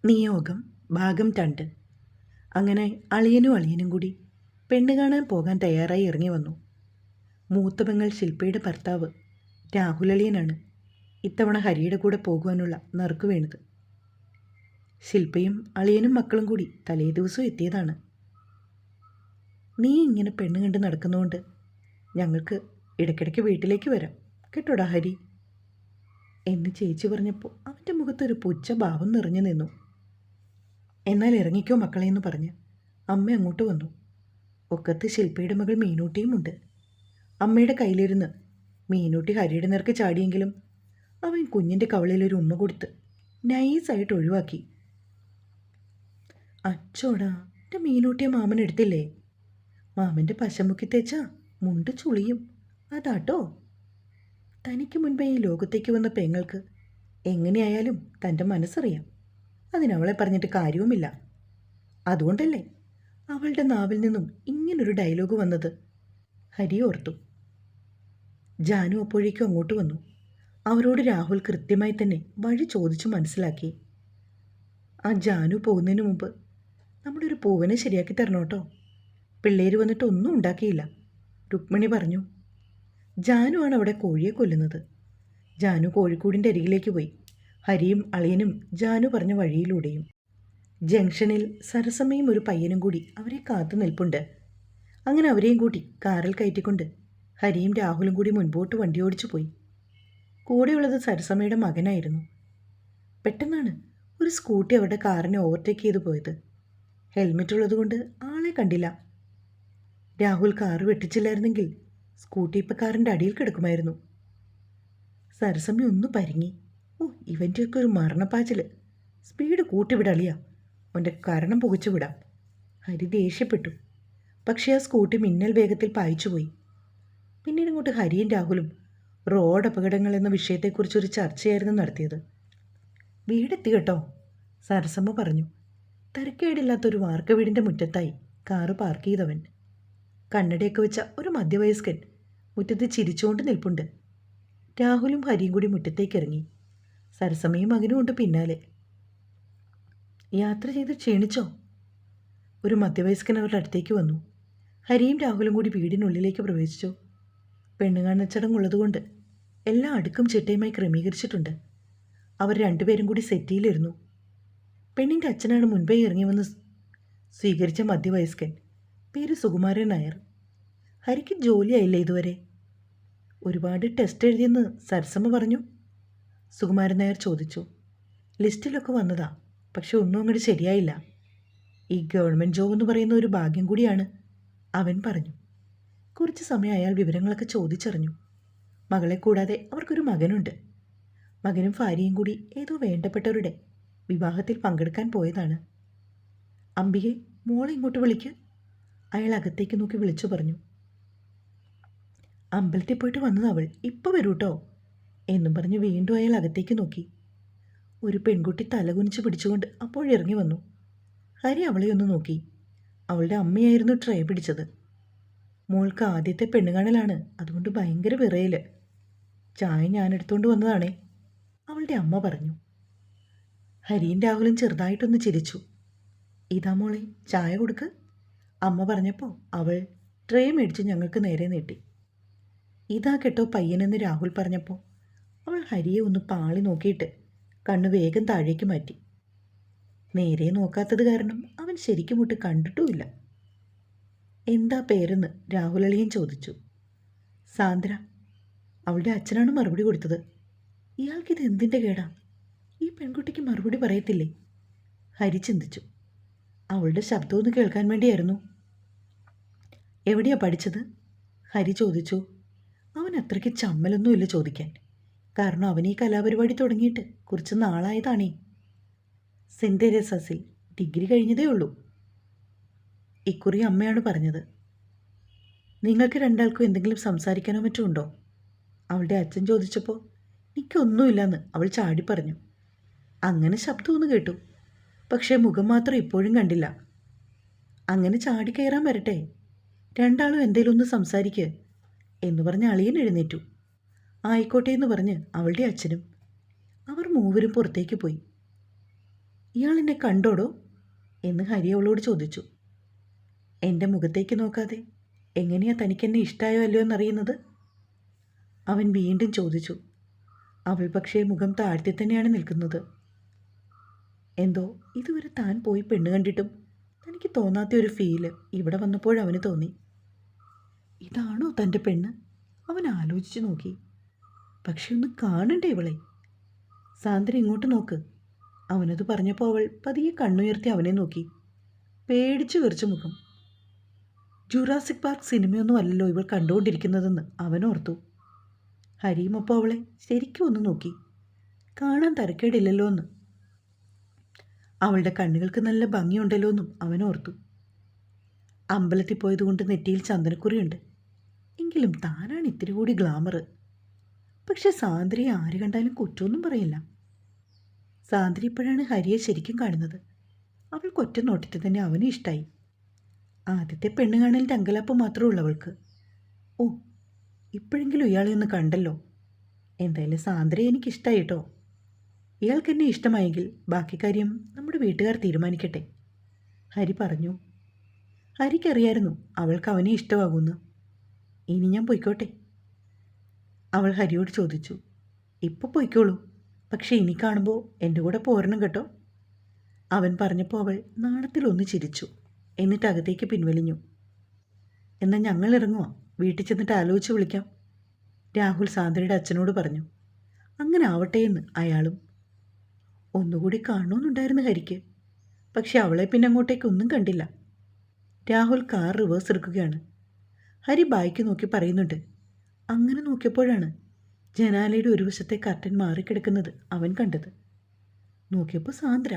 നിയോഗം ഭാഗം 2. അങ്ങനെ അളിയനും കൂടി പെണ്ണ് കാണാൻ പോകാൻ തയ്യാറായി ഇറങ്ങി വന്നു. മൂത്ത പെങ്ങൾ ശില്പയുടെ ഭർത്താവ് രാഹുലളിയനാണ് ഇത്തവണ ഹരിയുടെ കൂടെ പോകുവാനുള്ള നറുക്ക് വീണത്. ശില്പയും അളിയനും മക്കളും കൂടി തലേ ദിവസം എത്തിയതാണ്. നീ ഇങ്ങനെ പെണ്ണ് കണ്ട് നടക്കുന്നതുകൊണ്ട് ഞങ്ങൾക്ക് ഇടയ്ക്കിടയ്ക്ക് വീട്ടിലേക്ക് വരാം കേട്ടോടാ ഹരി എന്ന് ചേച്ചി പറഞ്ഞപ്പോൾ അവൻ്റെ മുഖത്തൊരു പുച്ഛ ഭാവം നിറഞ്ഞു നിന്നു. എന്നാൽ ഇറങ്ങിക്കോ മക്കളെന്ന് പറഞ്ഞ് അമ്മ അങ്ങോട്ട് വന്നു. ഒക്കത്ത് ശില്പയുടെ മകൾ മീനൂട്ടിയും ഉണ്ട്. അമ്മയുടെ കയ്യിലിരുന്ന് മീനൂട്ടി ഹരിയുടെ നേർക്ക് ചാടിയെങ്കിലും അവൻ കുഞ്ഞിൻ്റെ കവളിലൊരു ഉമ്മ കൊടുത്ത് നൈസായിട്ട് ഒഴിവാക്കി. അച്ചോടാ, എൻ്റെ മീനൂട്ടിയെ മാമൻ എടുത്തില്ലേ? മാമൻ്റെ പശമുക്കി തേച്ചാ മുണ്ട് ചുളിയും അതാട്ടോ. തനിക്ക് മുൻപേ ഈ ലോകത്തേക്ക് വന്ന പെങ്ങൾക്ക് എങ്ങനെയായാലും തൻ്റെ മനസ്സറിയാം. അതിനവളെ പറഞ്ഞിട്ട് കാര്യവുമില്ല. അതുകൊണ്ടല്ലേ അവളുടെ നാവിൽ നിന്നും ഇങ്ങനൊരു ഡയലോഗ് വന്നത്. ഹരി ഓർത്തു. ജാനു അപ്പോഴേക്കും അങ്ങോട്ട് വന്നു. അവരോട് രാഹുൽ കൃത്യമായി തന്നെ വഴി ചോദിച്ചു മനസ്സിലാക്കി. ആ ജാനു പോകുന്നതിന് മുമ്പ് നമ്മുടെ ഒരു പൂവനെ ശരിയാക്കി തരണം കേട്ടോ. പിള്ളേർ വന്നിട്ട് ഒന്നും ഉണ്ടാക്കിയില്ല, രുക്മിണി പറഞ്ഞു. ജാനു ആണ് അവിടെ കോഴിയെ കൊല്ലുന്നത്. ജാനു കോഴിക്കൂടിൻ്റെ അരികിലേക്ക് പോയി. ഹരിയും അളിയനും ജാനു പറഞ്ഞ വഴിയിലൂടെയും. ജംഗ്ഷനിൽ സരസമ്മയും ഒരു പയ്യനും കൂടി അവരെ കാത്തു നിൽപ്പുണ്ട്. അങ്ങനെ അവരെയും കൂട്ടി കാറിൽ കയറ്റിക്കൊണ്ട് ഹരിയും രാഹുലും കൂടി മുൻപോട്ട് വണ്ടി ഓടിച്ചു പോയി. കൂടെയുള്ളത് സരസമ്മയുടെ മകനായിരുന്നു. പെട്ടെന്നാണ് ഒരു സ്കൂട്ടി അവരുടെ കാറിനെ ഓവർടേക്ക് ചെയ്തു പോയത്. ഹെൽമെറ്റ് ഉള്ളതുകൊണ്ട് ആളെ കണ്ടില്ല. രാഹുൽ കാറ് വെട്ടിച്ചില്ലായിരുന്നെങ്കിൽ സ്കൂട്ടി ഇപ്പം കാറിൻ്റെ അടിയിൽ കിടക്കുമായിരുന്നു. സരസമ്മ ഒന്ന് പരിങ്ങി. ഓ, ഇവൻ്റെയൊക്കെ ഒരു മരണപ്പാച്ചിൽ. സ്പീഡ് കൂട്ടിവിടളിയാ, അവൻ്റെ കരണം പുകച്ചു വിടാം. ഹരി ദേഷ്യപ്പെട്ടു. പക്ഷേ ആ സ്കൂട്ടി മിന്നൽ വേഗത്തിൽ പായിച്ചുപോയി. പിന്നീട് ഇങ്ങോട്ട് ഹരിയും രാഹുലും റോഡ് അപകടങ്ങൾ എന്ന വിഷയത്തെക്കുറിച്ചൊരു ചർച്ചയായിരുന്നു നടത്തിയത്. വീടെത്തി കേട്ടോ, സരസമ്മ പറഞ്ഞു. തരക്കേടില്ലാത്തൊരു വാർക്ക വീടിൻ്റെ മുറ്റത്തായി കാറ് പാർക്ക് ചെയ്തവൻ. കണ്ണടയൊക്കെ വെച്ച ഒരു മധ്യവയസ്കൻ മുറ്റത്ത് ചിരിച്ചുകൊണ്ട് നിൽപ്പുണ്ട്. രാഹുലും ഹരിയും കൂടി മുറ്റത്തേക്ക് ഇറങ്ങി. സരസമ്മയും മകനും ഉണ്ട് പിന്നാലെ. യാത്ര ചെയ്ത് ക്ഷീണിച്ചോ? ഒരു മധ്യവയസ്കൻ അവരുടെ അടുത്തേക്ക് വന്നു. ഹരിയും രാഹുലും കൂടി വീടിനുള്ളിലേക്ക് പ്രവേശിച്ചു. പെണ്ണുകാണൽ ചടങ്ങുള്ളതുകൊണ്ട് എല്ലാം അടുക്കും ചിട്ടയുമായി ക്രമീകരിച്ചിട്ടുണ്ട്. അവർ രണ്ടുപേരും കൂടി സെറ്റിയിലിരുന്നു. പെണ്ണിൻ്റെ അച്ഛനാണ് മുൻപേ ഇറങ്ങി വന്ന് സ്വീകരിച്ച മധ്യവയസ്കൻ. പേര് സുകുമാരൻ നായർ. ഹരിക്ക് ജോലിയായില്ലേ ഇതുവരെ? ഒരുപാട് ടെസ്റ്റ് എഴുതിയെന്ന് സരസമ്മ പറഞ്ഞു. സുകുമാരൻ നായർ ചോദിച്ചു. ലിസ്റ്റിലൊക്കെ വന്നതാ, പക്ഷെ ഒന്നും അങ്ങോട്ട് ശരിയായില്ല. ഈ ഗവൺമെൻറ് ജോബ് എന്ന് പറയുന്ന ഒരു ഭാഗ്യം കൂടിയാണ്, അവൻ പറഞ്ഞു. കുറച്ച് സമയം അയാൾ വിവരങ്ങളൊക്കെ ചോദിച്ചറിഞ്ഞു. മകളെ കൂടാതെ അവർക്കൊരു മകനുണ്ട്. മകനും ഭാര്യയും കൂടി ഏതോ വേണ്ടപ്പെട്ടവരുടെ വിവാഹത്തിൽ പങ്കെടുക്കാൻ പോയതാണ്. അംബികെ, മോളെ ഇങ്ങോട്ട് വിളിക്ക്, അയാൾ അകത്തേക്ക് നോക്കി വിളിച്ചു പറഞ്ഞു. അമ്പലത്തിൽ പോയിട്ട് വന്നത് അവൾ, ഇപ്പോൾ വരൂട്ടോ എന്നും പറഞ്ഞ് വീണ്ടും അയാൾ അകത്തേക്ക് നോക്കി. ഒരു പെൺകുട്ടി തലകുനിച്ച് പിടിച്ചുകൊണ്ട് അപ്പോഴിറങ്ങി വന്നു. ഹരി അവളെ ഒന്ന് നോക്കി. അവളുടെ അമ്മയായിരുന്നു ട്രേ പിടിച്ചത്. മോൾക്ക് ആദ്യത്തെ പെണ്ണുകാണലാണ്, അതുകൊണ്ട് ഭയങ്കര വിറയൽ. ചായ ഞാൻ എടുത്തുകൊണ്ട് വന്നതാണേ, അവളുടെ അമ്മ പറഞ്ഞു. ഹരിയും രാഹുലും ചെറുതായിട്ടൊന്ന് ചിരിച്ചു. ഇതാ മോളെ, ചായ കൊടുക്ക്, അമ്മ പറഞ്ഞപ്പോൾ അവൾ ട്രേ മേടിച്ച് ഞങ്ങൾക്ക് നേരെ നീട്ടി. ഇതാ കേട്ടോ പയ്യനെന്ന് രാഹുൽ പറഞ്ഞപ്പോൾ അവൾ ഹരിയെ ഒന്ന് പാളി നോക്കിയിട്ട് കണ്ണു വേഗം താഴേക്ക് മാറ്റി. നേരെ നോക്കാത്തത് കാരണം അവൻ ശരിക്കും മുട്ട് കണ്ടിട്ടുമില്ല. എന്താ പേരെന്ന് രാഹുലളിയൻ ചോദിച്ചു. സാന്ദ്ര. അവളുടെ അച്ഛനാണ് മറുപടി കൊടുത്തത്. ഇയാൾക്കിത് എന്തിൻ്റെ കേടാ? ഈ പെൺകുട്ടിക്ക് മറുപടി പറയത്തില്ലേ? ഹരി ചിന്തിച്ചു. അവളുടെ ശബ്ദമൊന്ന് കേൾക്കാൻ വേണ്ടിയായിരുന്നു. എവിടെയാ പഠിച്ചത്? ഹരി ചോദിച്ചു. അവൻ അത്രയ്ക്ക് ചമ്മലൊന്നുമില്ല ചോദിക്കാൻ, കാരണം അവൻ ഈ കലാപരിപാടി തുടങ്ങിയിട്ട് കുറച്ച് നാളായതാണേ. സെൻറ് തെരേസാസിൽ ഡിഗ്രി കഴിഞ്ഞതേ ഉള്ളൂ. ഇക്കുറി അമ്മയാണ് പറഞ്ഞത്. നിങ്ങൾക്ക് രണ്ടാൾക്കും എന്തെങ്കിലും സംസാരിക്കാനോ മറ്റോ ഉണ്ടോ? അവളുടെ അച്ഛൻ ചോദിച്ചപ്പോൾ എനിക്കൊന്നുമില്ലെന്ന് അവൾ ചാടി പറഞ്ഞു. അങ്ങനെ ശബ്ദമൊന്ന് കേട്ടു, പക്ഷേ മുഖം മാത്രം ഇപ്പോഴും കണ്ടില്ല. അങ്ങനെ ചാടിക്കയറാൻ വരട്ടെ, രണ്ടാളും എന്തേലും ഒന്ന് സംസാരിക്കുക എന്ന് പറഞ്ഞ് അളിയൻ എഴുന്നേറ്റു. ആയിക്കോട്ടെ എന്ന് പറഞ്ഞ് അവളുടെ അച്ഛനും. അവർ മൂവരും പുറത്തേക്ക് പോയി. ഇയാൾ എന്നെ കണ്ടോടോ എന്ന് ഹരി അവളോട് ചോദിച്ചു. എൻ്റെ മുഖത്തേക്ക് നോക്കാതെ എങ്ങനെയാ തനിക്കെന്നെ ഇഷ്ടമായോ അല്ലയോ എന്നറിയുന്നത്? അവൻ വീണ്ടും ചോദിച്ചു. അവൾ പക്ഷേ മുഖം താഴ്ത്തി തന്നെയാണ് നിൽക്കുന്നത്. എന്തോ ഇതുവരെ താൻ പോയി പെണ്ണ് കണ്ടിട്ടും തനിക്ക് തോന്നാത്ത ഒരു ഫീല് ഇവിടെ വന്നപ്പോഴവന് തോന്നി. ഇതാണോ തൻ്റെ പെണ്ണ്? അവൻ ആലോചിച്ചു നോക്കി. പക്ഷെ ഒന്ന് കാണണ്ടേ ഇവളെ? സാന്ദ്ര ഇങ്ങോട്ട് നോക്ക്. അവനത് പറഞ്ഞപ്പോൾ അവൾ പതിയെ കണ്ണുയർത്തി അവനെ നോക്കി. പേടിച്ചു വിറച്ച മുഖം. ജുറാസിക് പാർക്ക് സിനിമയൊന്നും അല്ലല്ലോ ഇവൾ കണ്ടുകൊണ്ടിരിക്കുന്നതെന്ന് അവനോർത്തു. ഹരിയുമൊപ്പം അവളെ ശരിക്കും ഒന്ന് നോക്കി. കാണാൻ തരക്കേടില്ലല്ലോ എന്ന്. അവളുടെ കണ്ണുകൾക്ക് നല്ല ഭംഗിയുണ്ടല്ലോ എന്നും അവനോർത്തു. അമ്പലത്തിൽ പോയതുകൊണ്ട് നെറ്റിയിൽ ചന്ദനക്കുറിയുണ്ട്. എങ്കിലും താനാണ് ഇത്തിരി കൂടി ഗ്ലാമർ. പക്ഷെ സാന്ദ്രയെ ആര് കണ്ടാലും കുറ്റമൊന്നും പറയില്ല. സാന്ദ്ര ഇപ്പോഴാണ് ഹരിയെ ശരിക്കും കാണുന്നത്. അവൾക്ക് ഒറ്റ നോട്ടത്തിൽ തന്നെ അവനെ ഇഷ്ടമായി. ആദ്യത്തെ പെണ്ണ് കാണലിൻ്റെ അങ്കലാപ്പ് മാത്രമേ ഉള്ളവൾക്ക്. ഓ, ഇപ്പോഴെങ്കിലും ഇയാളെ ഒന്ന് കണ്ടല്ലോ. എന്തായാലും സാന്ദ്രയെ എനിക്കിഷ്ടമായി കേട്ടോ. ഇയാൾക്ക് എന്നെ ഇഷ്ടമായെങ്കിൽ ബാക്കി കാര്യം നമ്മുടെ വീട്ടുകാർ തീരുമാനിക്കട്ടെ, ഹരി പറഞ്ഞു. ഹരിക്കറിയായിരുന്നു അവൾക്ക് അവനെ ഇഷ്ടമാകുമെന്ന്. ഇനി ഞാൻ പൊയ്ക്കോട്ടെ? അവൾ ഹരിയോട് ചോദിച്ചു. ഇപ്പോൾ പൊയ്ക്കോളൂ, പക്ഷേ ഇനി കാണുമ്പോൾ എൻ്റെ കൂടെ പോരണം കേട്ടോ. അവൻ പറഞ്ഞപ്പോൾ അവൾ നാണത്തിലൊന്ന് ചിരിച്ചു. എന്നിട്ട് അകത്തേക്ക് പിൻവലിഞ്ഞു. എന്നാൽ ഞങ്ങൾ ഇറങ്ങുക, വീട്ടിൽ ചെന്നിട്ട് ആലോചിച്ച് വിളിക്കാം, രാഹുൽ സാന്ദ്രയുടെ അച്ഛനോട് പറഞ്ഞു. അങ്ങനെ ആവട്ടെ എന്ന് അയാളും. ഒന്നുകൂടി കാണണമെന്നുണ്ടായിരുന്നു ഹരിക്ക്. പക്ഷെ അവളെ പിന്നെ അങ്ങോട്ടേക്കൊന്നും കണ്ടില്ല. രാഹുൽ കാർ റിവേഴ്സ് എടുക്കുകയാണ്. ഹരി ബായ്ക്ക് നോക്കി പറയുന്നുണ്ട്. അങ്ങനെ നോക്കിയപ്പോഴാണ് ജനാലയുടെ ഒരു വശത്തെ കർട്ടൻ മാറിക്കിടക്കുന്നത് അവൻ കണ്ടത്. നോക്കിയപ്പോൾ സാന്ദ്ര.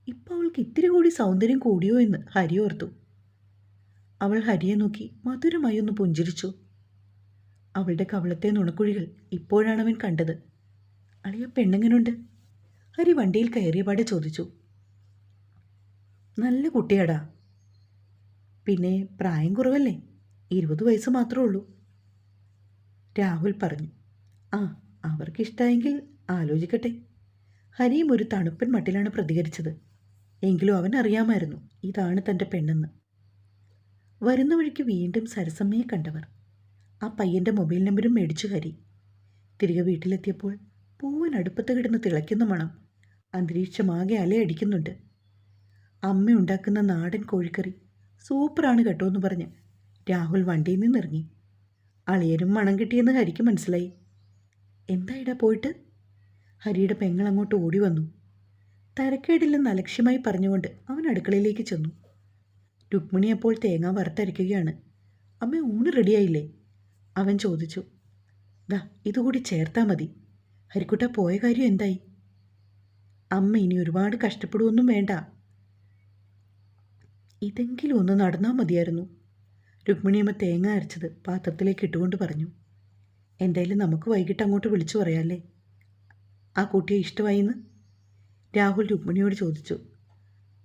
ഇപ്പം അവൾക്ക് ഇത്തിരി കൂടി സൗന്ദര്യം കൂടിയോ എന്ന് ഹരി ഓർത്തു. അവൾ ഹരിയെ നോക്കി മധുരമായി ഒന്ന് പുഞ്ചിരിച്ചു. അവളുടെ കവളത്തെ നുണക്കുഴികൾ ഇപ്പോഴാണ് അവൻ കണ്ടത്. അളിയ പെണ്ണെങ്ങനുണ്ട്? ഹരി വണ്ടിയിൽ കയറിയപാടെ ചോദിച്ചു. നല്ല കുട്ടിയാടാ. പിന്നെ പ്രായം കുറവല്ലേ, 20 വയസ്സ് മാത്രമേ ഉള്ളൂ, രാഹുൽ പറഞ്ഞു. ആ, അവർക്കിഷ്ടമായെങ്കിൽ ആലോചിക്കട്ടെ. ഹരിയും ഒരു തണുപ്പൻ മട്ടിലാണ് പ്രതികരിച്ചത്. എങ്കിലും അവൻ അറിയാമായിരുന്നു ഇതാണ് തൻ്റെ പെണ്ണെന്ന്. വരുന്ന വഴിക്ക് വീണ്ടും സരസമ്മയെ കണ്ടവർ. ആ പയ്യൻ്റെ മൊബൈൽ നമ്പരും മേടിച്ചു ഹരി. തിരികെ വീട്ടിലെത്തിയപ്പോൾ പൂവൻ അടുപ്പത്ത് കിടന്ന് തിളയ്ക്കുന്ന മണം അന്തരീക്ഷമാകെ അലയടിക്കുന്നുണ്ട്. അമ്മ ഉണ്ടാക്കുന്ന നാടൻ കോഴിക്കറി സൂപ്പറാണ് കേട്ടോ എന്ന് പറഞ്ഞ് രാഹുൽ വണ്ടിയിൽ നിന്നിറങ്ങി. അളിയനും മണം കിട്ടിയെന്ന് ഹരിക്ക് മനസ്സിലായി. എന്തായിടാ പോയിട്ട്? ഹരിയുടെ പെങ്ങൾ അങ്ങോട്ട് ഓടി വന്നു. തരക്കേടില്ലെന്ന് അലക്ഷ്യമായി പറഞ്ഞുകൊണ്ട് അവൻ അടുക്കളയിലേക്ക് ചെന്നു. രുക്മിണി അപ്പോൾ തേങ്ങ വറുത്തരയ്ക്കുകയാണ്. അമ്മ ഊണ് റെഡിയായില്ലേ? അവൻ ചോദിച്ചു. ദാ ഇതുകൂടി ചേർത്താൽ മതി. ഹരിക്കുട്ട പോയ കാര്യം എന്തായി? അമ്മ ഇനി ഒരുപാട് കഷ്ടപ്പെടുവൊന്നും വേണ്ട. ഇതെങ്കിലും ഒന്ന് നടന്നാൽ മതിയായിരുന്നു. രുക്മിണിയമ്മ തേങ്ങ അരച്ചത് പാത്രത്തിലേക്ക് ഇട്ടുകൊണ്ട് പറഞ്ഞു. എന്തായാലും നമുക്ക് വൈകിട്ട് അങ്ങോട്ട് വിളിച്ചു പറയാമല്ലേ ആ കുട്ടിയെ ഇഷ്ടമായിന്ന്? രാഹുൽ രുക്മിണിയോട് ചോദിച്ചു.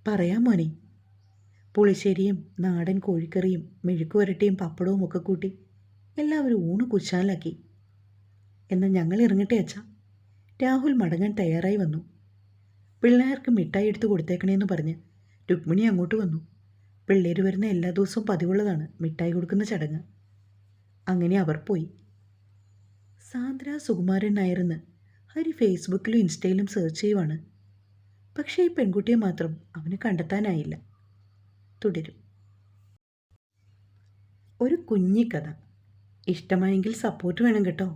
പറയാം മോനെ. പുളിശ്ശേരിയും നാടൻ കോഴിക്കറിയും മെഴുക്കുവരട്ടിയും പപ്പടവും ഒക്കെ കൂട്ടി എല്ലാവരും ഊണ് കുശാലാക്കി. എന്നാൽ ഞങ്ങൾ ഇറങ്ങട്ടെ അച്ഛാ. രാഹുൽ മടങ്ങാൻ തയ്യാറായി വന്നു. പിള്ളേർക്ക് മിഠായി എടുത്ത് കൊടുത്തേക്കണേന്ന് പറഞ്ഞ് രുക്മിണി അങ്ങോട്ട് വന്നു. പിള്ളേർ വരുന്ന എല്ലാ ദിവസവും പതിവുള്ളതാണ് മിഠായി കൊടുക്കുന്ന ചടങ്ങ്. അങ്ങനെ അവർ പോയി. സാന്ദ്ര സുകുമാരൻ നായരെന്ന് ഹരി ഫേസ്ബുക്കിലും ഇൻസ്റ്റയിലും സെർച്ച് ചെയ്യുവാണ്. പക്ഷേ ഈ പെൺകുട്ടിയെ മാത്രം അവന് കണ്ടെത്താനായില്ല. തുടരും. ഒരു കുഞ്ഞിക്കഥ. ഇഷ്ടമായെങ്കിൽ സപ്പോർട്ട് വേണം കേട്ടോ.